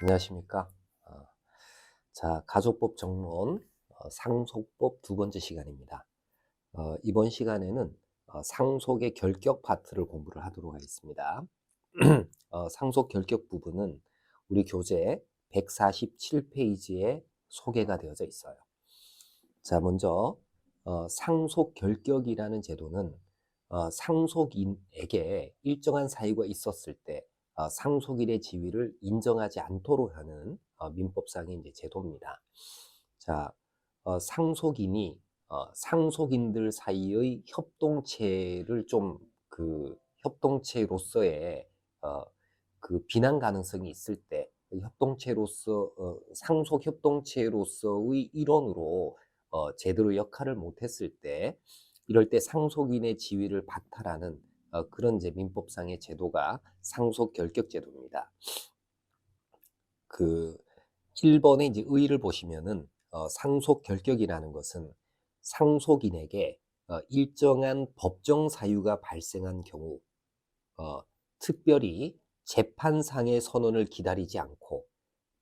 안녕하십니까. 어, 자, 가족법 정론 상속법 두 번째 시간입니다. 이번 시간에는 상속의 결격 파트를 공부를 하도록 하겠습니다. 상속 결격 부분은 우리 교재 147페이지에 소개가 되어져 있어요. 자, 먼저 상속 결격이라는 제도는 상속인에게 일정한 사유가 있었을 때 상속인의 지위를 인정하지 않도록 하는 민법상의 이제 제도입니다. 자, 상속인이 상속인들 사이의 협동체를 좀 그 협동체로서의 그 비난 가능성이 있을 때 협동체로서 상속 협동체로서의 일원으로 제대로 역할을 못했을 때 이럴 때 상속인의 지위를 박탈하는 그런 이제 민법상의 제도가 상속 결격 제도입니다. 그 1번의 이제 의의를 보시면은 상속 결격이라는 것은 상속인에게 일정한 법정 사유가 발생한 경우 특별히 재판상의 선언을 기다리지 않고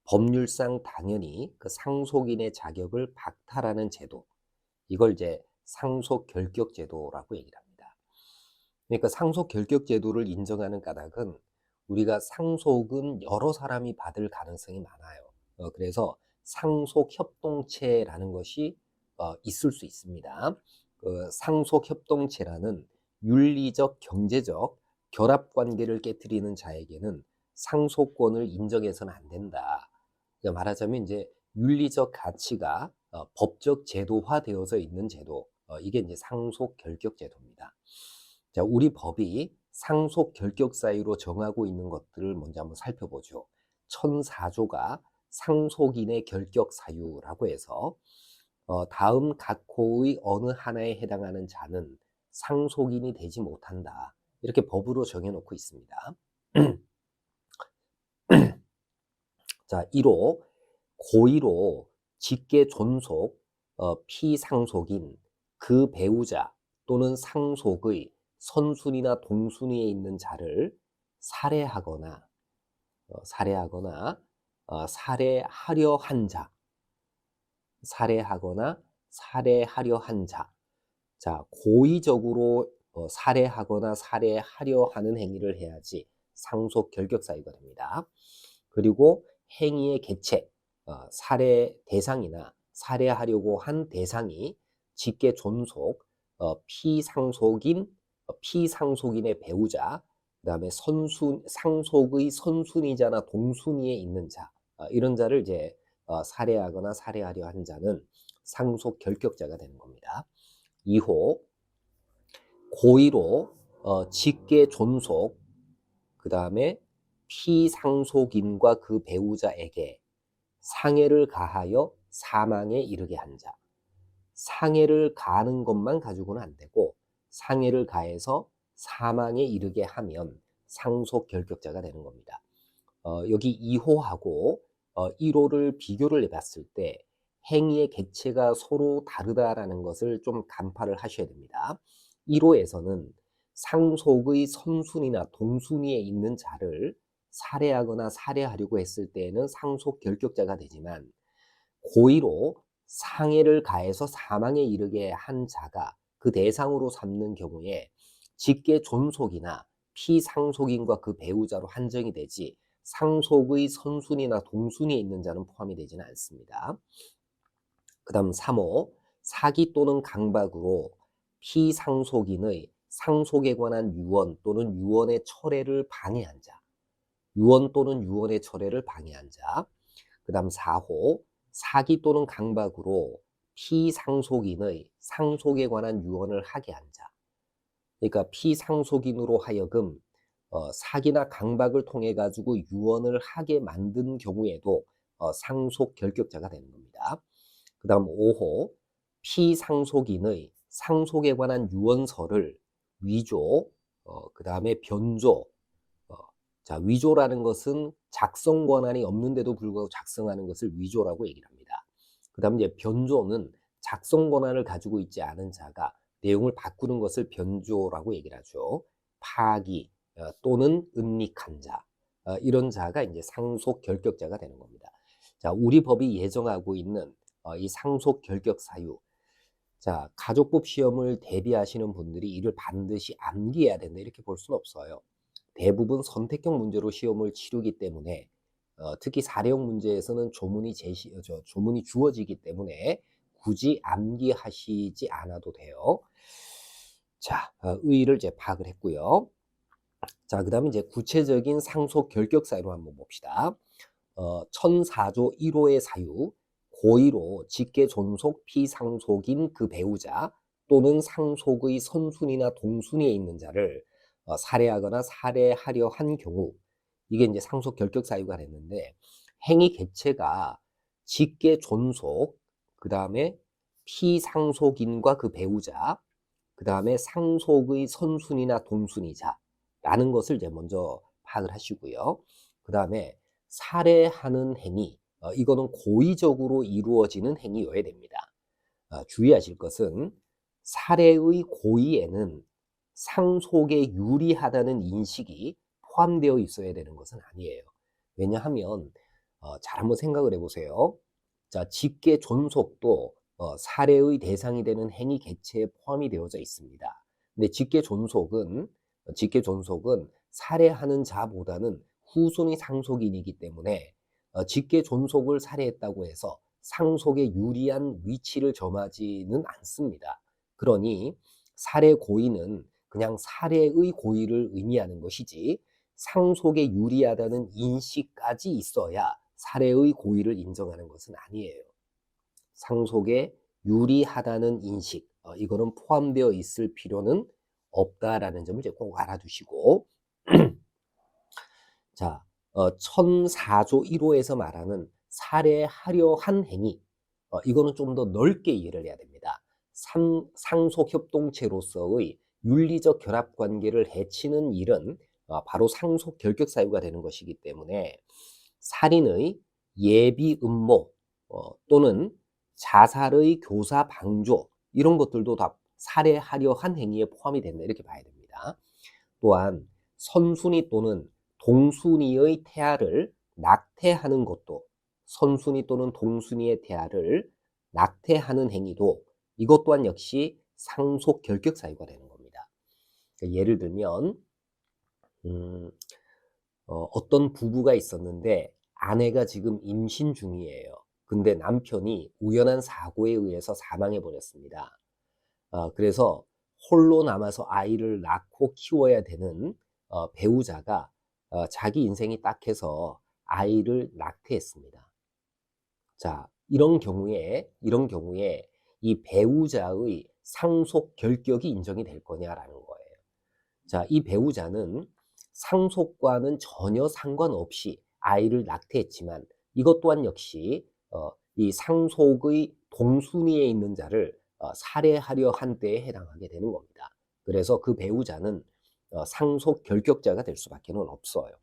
법률상 당연히 그 상속인의 자격을 박탈하는 제도, 이걸 이제 상속 결격 제도라고 얘기를 합니다. 그러니까 상속 결격 제도를 인정하는 까닭은 우리가 상속은 여러 사람이 받을 가능성이 많아요. 그래서 상속 협동체라는 것이 있을 수 있습니다. 그 상속 협동체라는 윤리적, 경제적 결합 관계를 깨뜨리는 자에게는 상속권을 인정해서는 안 된다. 그러니까 말하자면 이제 윤리적 가치가 법적 제도화되어져 있는 제도, 이게 이제 상속 결격 제도입니다. 자, 우리 법이 상속 결격 사유로 정하고 있는 것들을 먼저 한번 살펴보죠. 1004조가 상속인의 결격 사유라고 해서 다음 각 호의 어느 하나에 해당하는 자는 상속인이 되지 못한다. 이렇게 법으로 정해놓고 있습니다. 자, 1호 고의로 직계 존속, 피상속인, 그 배우자 또는 상속의 선순위나 동순위에 있는 자를 살해하거나 살해하려 한 자, 살해하거나 살해하려 한 자. 자, 고의적으로 살해하거나 살해하려 하는 행위를 해야지 상속 결격 사유가 됩니다. 그리고 행위의 개체, 살해 대상이나 살해하려고 한 대상이 직계 존속, 피상속인의 배우자, 그 다음에 상속의 선순위자나 동순위에 있는 자, 이런 자를 이제 살해하거나 살해하려 한 자는 상속 결격자가 되는 겁니다. 2호, 고의로 직계 존속, 그 다음에 피상속인과 그 배우자에게 상해를 가하여 사망에 이르게 한 자. 상해를 가하는 것만 가지고는 안 되고 상해를 가해서 사망에 이르게 하면 상속 결격자가 되는 겁니다. 여기 2호하고 1호를 비교를 해봤을 때 행위의 개체가 서로 다르다라는 것을 좀 간파를 하셔야 됩니다. 1호에서는 상속의 선순위나 동순위에 있는 자를 살해하거나 살해하려고 했을 때에는 상속 결격자가 되지만 고의로 상해를 가해서 사망에 이르게 한 자가 그 대상으로 삼는 경우에 직계 존속이나 피상속인과 그 배우자로 한정이 되지 상속의 선순위나 동순위에 있는 자는 포함이 되지는 않습니다. 그 다음 3호, 사기 또는 강박으로 피상속인의 상속에 관한 유언 또는 유언의 철회를 방해한 자, 유언 또는 유언의 철회를 방해한 자. 그 다음 4호, 사기 또는 강박으로 피상속인의 상속에 관한 유언을 하게 한 자. 그러니까 피상속인으로 하여금 사기나 강박을 통해 가지고 유언을 하게 만든 경우에도 상속 결격자가 되는 겁니다. 그 다음 5호, 피상속인의 상속에 관한 유언서를 위조, 그 다음에 변조. 자, 위조라는 것은 작성 권한이 없는데도 불구하고 작성하는 것을 위조라고 얘기를 합니다. 그 다음 이제 변조는 작성 권한을 가지고 있지 않은 자가 내용을 바꾸는 것을 변조라고 얘기를 하죠. 파기 또는 은닉한 자. 이런 자가 이제 상속 결격자가 되는 겁니다. 자, 우리 법이 예정하고 있는 이 상속 결격 사유. 자, 가족법 시험을 대비하시는 분들이 이를 반드시 암기해야 된다 이렇게 볼 수는 없어요. 대부분 선택형 문제로 시험을 치르기 때문에 특히 사례형 문제에서는 조문이 주어지기 때문에 굳이 암기하시지 않아도 돼요. 자, 의의를 이제 파악을 했고요. 자, 그 다음에 이제 구체적인 상속 결격 사유로 한번 봅시다. 1004조 1호의 사유, 고의로 직계 존속 피상속인 그 배우자 또는 상속의 선순위나 동순위에 있는 자를 살해하거나 살해하려 한 경우, 이게 이제 상속 결격 사유가 됐는데, 행위 객체가 직계 존속, 그 다음에 피상속인과 그 배우자, 그 다음에 상속의 선순위나 동순위자라는 것을 이제 먼저 파악을 하시고요. 그 다음에 살해하는 행위, 이거는 고의적으로 이루어지는 행위여야 됩니다. 주의하실 것은 살해의 고의에는 상속에 유리하다는 인식이 포함되어 있어야 되는 것은 아니에요. 왜냐하면 잘 한번 생각을 해보세요. 자, 직계 존속도 살해의 대상이 되는 행위 객체에 포함이 되어져 있습니다. 근데 직계 존속은 살해하는 자보다는 후손이 상속인이기 때문에 직계 존속을 살해했다고 해서 상속에 유리한 위치를 점하지는 않습니다. 그러니 살해 고의는 그냥 살해의 고의를 의미하는 것이지 상속에 유리하다는 인식까지 있어야 살해의 고의를 인정하는 것은 아니에요. 상속에 유리하다는 인식, 이거는 포함되어 있을 필요는 없다라는 점을 이제 꼭 알아두시고 자, 1004조 1호에서 말하는 살해하려 한 행위, 이거는 좀 더 넓게 이해를 해야 됩니다. 상속협동체로서의 윤리적 결합관계를 해치는 일은 바로 상속 결격 사유가 되는 것이기 때문에 살인의 예비 음모 또는 자살의 교사 방조, 이런 것들도 다 살해하려 한 행위에 포함이 된다 이렇게 봐야 됩니다. 또한 선순위 또는 동순위의 태아를 낙태하는 것도, 선순위 또는 동순위의 태아를 낙태하는 행위도 이것 또한 역시 상속 결격 사유가 되는 겁니다. 예를 들면 어떤 부부가 있었는데 아내가 지금 임신 중이에요. 근데 남편이 우연한 사고에 의해서 사망해 버렸습니다. 그래서 홀로 남아서 아이를 낳고 키워야 되는 배우자가 자기 인생이 딱해서 아이를 낙태했습니다. 자, 이런 경우에 이 배우자의 상속 결격이 인정이 될 거냐라는 거예요. 자, 이 배우자는 상속과는 전혀 상관없이 아이를 낙태했지만 이것 또한 역시 이 상속의 동순위에 있는 자를 살해하려 한 때에 해당하게 되는 겁니다. 그래서 그 배우자는 상속 결격자가 될 수밖에 없어요.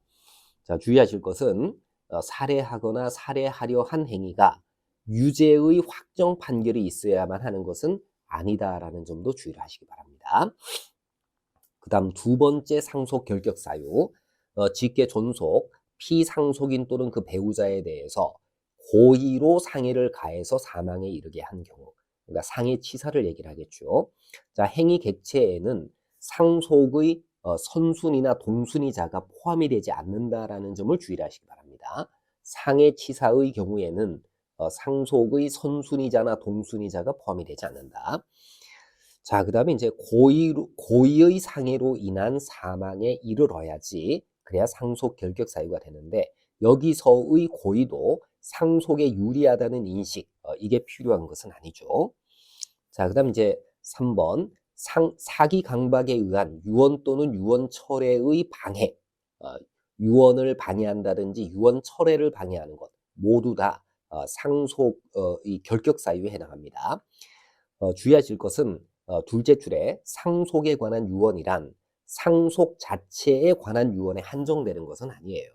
자, 주의하실 것은 살해하거나 살해하려 한 행위가 유죄의 확정 판결이 있어야만 하는 것은 아니다라는 점도 주의를 하시기 바랍니다. 그 다음 두 번째 상속 결격 사유, 직계 존속, 피상속인 또는 그 배우자에 대해서 고의로 상해를 가해서 사망에 이르게 한 경우, 그러니까 상해치사를 얘기를 하겠죠. 자, 행위 객체에는 상속의 선순위나 동순위자가 포함이 되지 않는다라는 점을 주의를 하시기 바랍니다. 상해치사의 경우에는 상속의 선순위자나 동순위자가 포함이 되지 않는다. 자, 그 다음에 이제 고의의 상해로 인한 사망에 이르러야지 그래야 상속 결격 사유가 되는데, 여기서의 고의도 상속에 유리하다는 인식, 이게 필요한 것은 아니죠. 자, 그 다음 이제 3번 사기 강박에 의한 유언 또는 유언 철회의 방해, 유언을 방해한다든지 유언 철회를 방해하는 것 모두 다 상속 이 결격 사유에 해당합니다. 주의하실 것은 둘째 줄에 상속에 관한 유언이란 상속 자체에 관한 유언에 한정되는 것은 아니에요.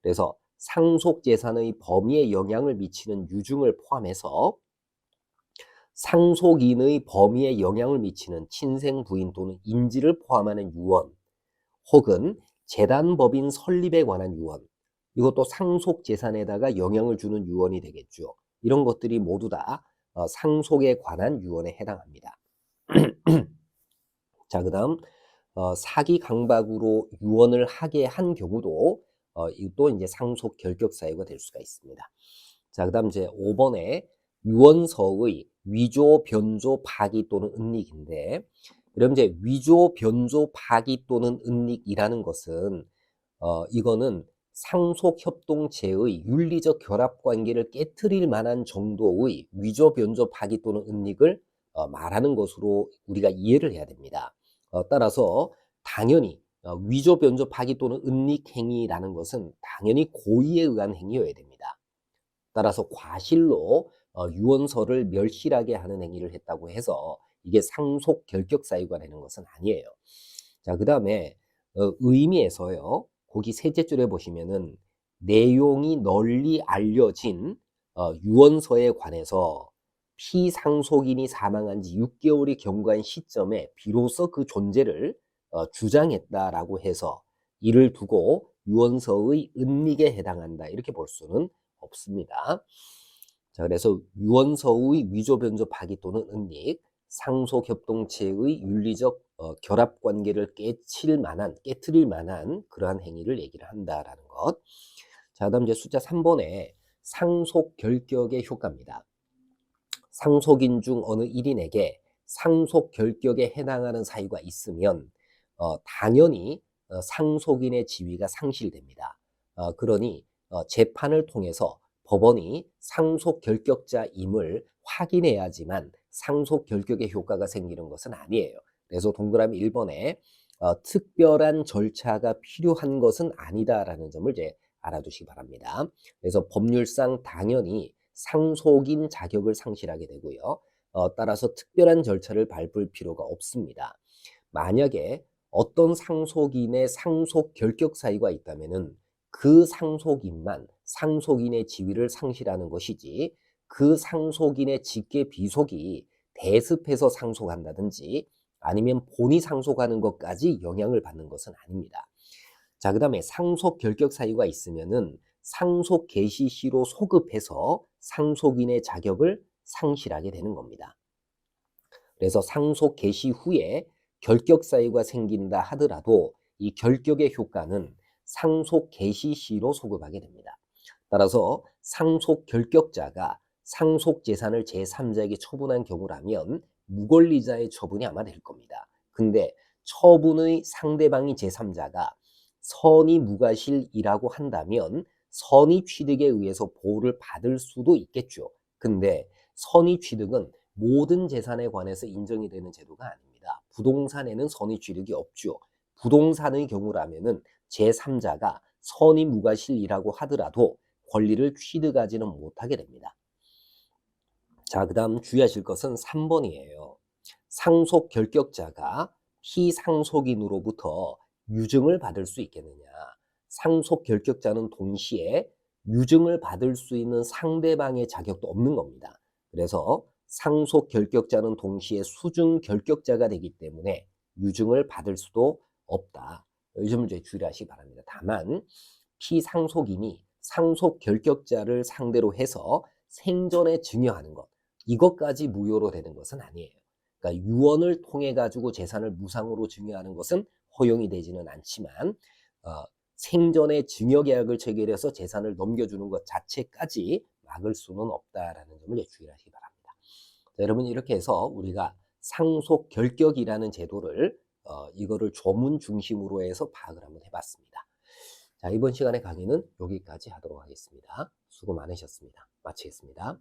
그래서 상속 재산의 범위에 영향을 미치는 유증을 포함해서 상속인의 범위에 영향을 미치는 친생 부인 또는 인지를 포함하는 유언, 혹은 재단법인 설립에 관한 유언, 이것도 상속 재산에다가 영향을 주는 유언이 되겠죠. 이런 것들이 모두 다 상속에 관한 유언에 해당합니다. 자, 그다음 사기 강박으로 유언을 하게 한 경우도 이것도 이제 상속 결격 사유가 될 수가 있습니다. 자, 그다음 이제 5번에 유언서의 위조, 변조, 파기 또는 은닉인데, 그럼 이제 위조, 변조, 파기 또는 은닉이라는 것은 이거는 상속협동체의 윤리적 결합관계를 깨트릴 만한 정도의 위조, 변조, 파기 또는 은닉을 말하는 것으로 우리가 이해를 해야 됩니다. 따라서 당연히 위조, 변조, 파기 또는 은닉 행위라는 것은 당연히 고의에 의한 행위여야 됩니다. 따라서 과실로 유언서를 멸실하게 하는 행위를 했다고 해서 이게 상속 결격 사유가 되는 것은 아니에요. 자, 그 다음에 의미에서요. 거기 셋째 줄에 보시면은 내용이 널리 알려진 유언서에 관해서 피상속인이 사망한 지 6개월이 경과한 시점에 비로소 그 존재를 주장했다라고 해서 이를 두고 유언서의 은닉에 해당한다 이렇게 볼 수는 없습니다. 자, 그래서 유언서의 위조, 변조, 파기 또는 은닉, 상속협동체의 윤리적 결합관계를 깨트릴 만한 그러한 행위를 얘기를 한다라는 것. 자, 그다음 이제 숫자 3번에 상속결격의 효과입니다. 상속인 중 어느 1인에게 상속결격에 해당하는 사유가 있으면 당연히 상속인의 지위가 상실됩니다. 그러니 재판을 통해서 법원이 상속결격자임을 확인해야지만 상속결격의 효과가 생기는 것은 아니에요. 그래서 동그라미 1번에 특별한 절차가 필요한 것은 아니다라는 점을 이제 알아두시기 바랍니다. 그래서 법률상 당연히 상속인 자격을 상실하게 되고요. 따라서 특별한 절차를 밟을 필요가 없습니다. 만약에 어떤 상속인의 상속 결격 사유가 있다면은 그 상속인만 상속인의 지위를 상실하는 것이지 그 상속인의 직계 비속이 대습해서 상속한다든지 아니면 본이 상속하는 것까지 영향을 받는 것은 아닙니다. 자, 그다음에 상속 결격 사유가 있으면은 상속 개시 시로 소급해서 상속인의 자격을 상실하게 되는 겁니다. 그래서 상속 개시 후에 결격 사유가 생긴다 하더라도 이 결격의 효과는 상속 개시 시로 소급하게 됩니다. 따라서 상속 결격자가 상속 재산을 제3자에게 처분한 경우라면 무권리자의 처분이 아마 될 겁니다. 근데 처분의 상대방이 제3자가 선의 무과실이라고 한다면 선의 취득에 의해서 보호를 받을 수도 있겠죠. 근데 선의 취득은 모든 재산에 관해서 인정이 되는 제도가 아닙니다. 부동산에는 선의 취득이 없죠. 부동산의 경우라면은 제3자가 선의 무과실이라고 하더라도 권리를 취득하지는 못하게 됩니다. 자, 그 다음 주의하실 것은 3번이에요. 상속 결격자가 피상속인으로부터 유증을 받을 수 있겠느냐. 상속 결격자는 동시에 유증을 받을 수 있는 상대방의 자격도 없는 겁니다. 그래서 상속 결격자는 동시에 수증 결격자가 되기 때문에 유증을 받을 수도 없다. 이 점을 주의를 하시기 바랍니다. 다만 피상속인이 상속 결격자를 상대로 해서 생전에 증여하는 것, 이것까지 무효로 되는 것은 아니에요. 그러니까 유언을 통해 가지고 재산을 무상으로 증여하는 것은 허용이 되지는 않지만 생전에 증여 계약을 체결해서 재산을 넘겨주는 것 자체까지 막을 수는 없다라는 점을 주의를 하시기 바랍니다. 자, 여러분 이렇게 해서 우리가 상속 결격이라는 제도를 이거를 조문 중심으로 해서 파악을 한번 해봤습니다. 자, 이번 시간의 강의는 여기까지 하도록 하겠습니다. 수고 많으셨습니다. 마치겠습니다.